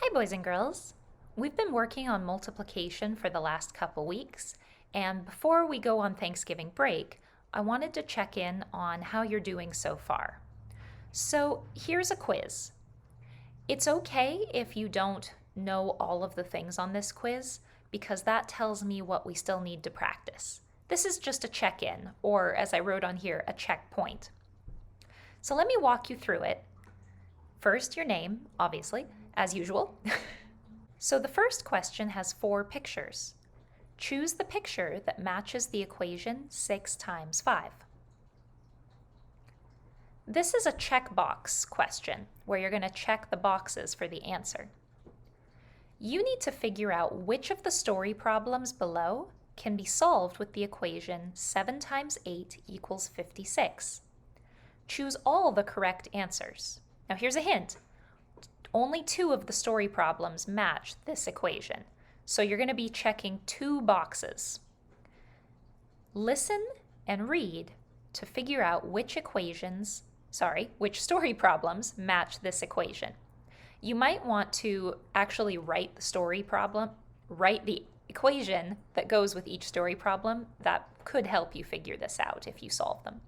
Hi, boys and girls. We've been working on multiplication for the last couple weeks, and before we go on Thanksgiving break, I wanted to check in on how you're doing so far. So here's a quiz. It's okay if you don't know all of the things on this quiz, because that tells me what we still need to practice. This is just a check-in, or as I wrote on here, a checkpoint. So let me walk you through it. First, your name, obviously, as usual. So the first question has 4 pictures. Choose the picture that matches the equation 6 times 5. This is a checkbox question where you're going to check the boxes for the answer. You need to figure out which of the story problems below can be solved with the equation 7 times 8 equals 56. Choose all the correct answers. Now here's a hint. Only 2 of the story problems match this equation, so you're going to be checking 2 boxes. Listen and read to figure out which story problems match this equation. You might want to actually write the equation that goes with each story problem. That could help you figure this out if you solve them.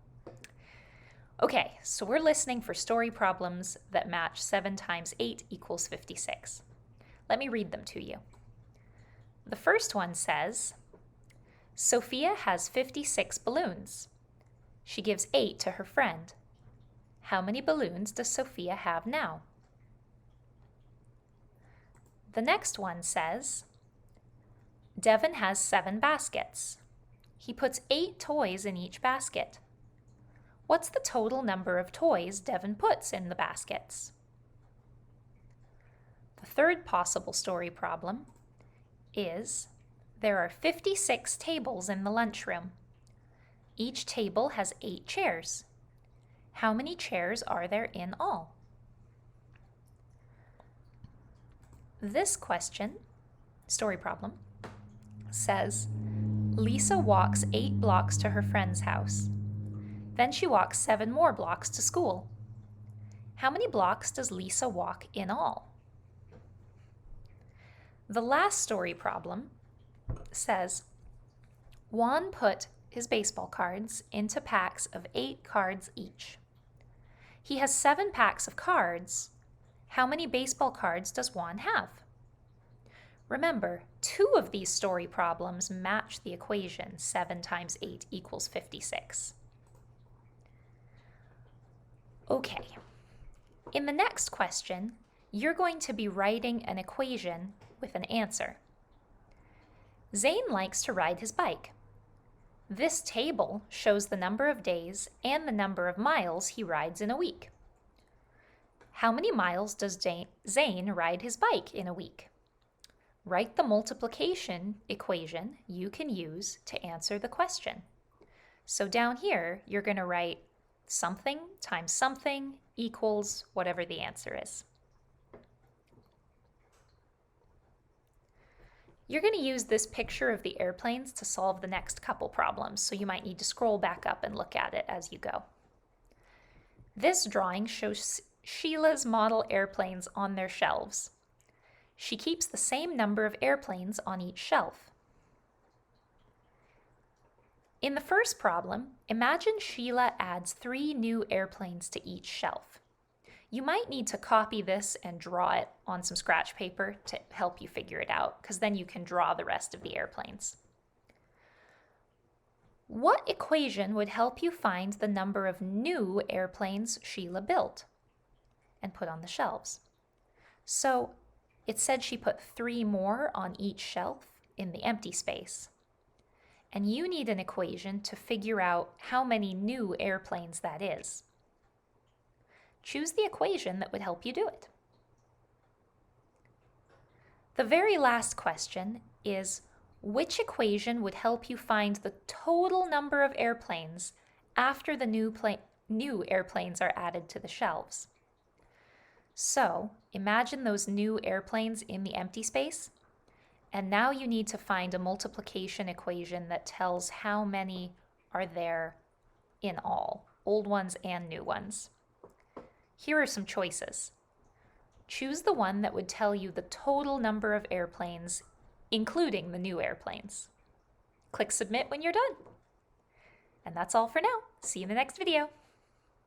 Okay, so we're listening for story problems that match 7 times 8 equals 56. Let me read them to you. The first one says, Sophia has 56 balloons. She gives 8 to her friend. How many balloons does Sophia have now? The next one says, Devin has 7 baskets. He puts 8 toys in each basket. What's the total number of toys Devin puts in the baskets? The third possible story problem is there are 56 tables in the lunchroom. Each table has 8 chairs. How many chairs are there in all? This story problem, says Lisa walks 8 blocks to her friend's house. Then she walks 7 more blocks to school. How many blocks does Lisa walk in all? The last story problem says, Juan put his baseball cards into packs of 8 cards each. He has 7 packs of cards. How many baseball cards does Juan have? Remember, 2 of these story problems match the equation 7 times 8 equals 56. Okay, in the next question, you're going to be writing an equation with an answer. Zane likes to ride his bike. This table shows the number of days and the number of miles he rides in a week. How many miles does Zane ride his bike in a week? Write the multiplication equation you can use to answer the question. So down here, you're going to write something times something equals whatever the answer is. You're going to use this picture of the airplanes to solve the next couple problems, so you might need to scroll back up and look at it as you go. This drawing shows Sheila's model airplanes on their shelves. She keeps the same number of airplanes on each shelf. In the first problem, imagine Sheila adds 3 new airplanes to each shelf. You might need to copy this and draw it on some scratch paper to help you figure it out, because then you can draw the rest of the airplanes. What equation would help you find the number of new airplanes Sheila built and put on the shelves? So it said she put 3 more on each shelf in the empty space. And you need an equation to figure out how many new airplanes that is. Choose the equation that would help you do it. The very last question is, which equation would help you find the total number of airplanes after the new airplanes are added to the shelves? So, imagine those new airplanes in the empty space. And now you need to find a multiplication equation that tells how many are there in all, old ones and new ones. Here are some choices. choose the one that would tell you the total number of airplanes, including the new airplanes. Click Submit when you're done. And that's all for now. See you in the next video.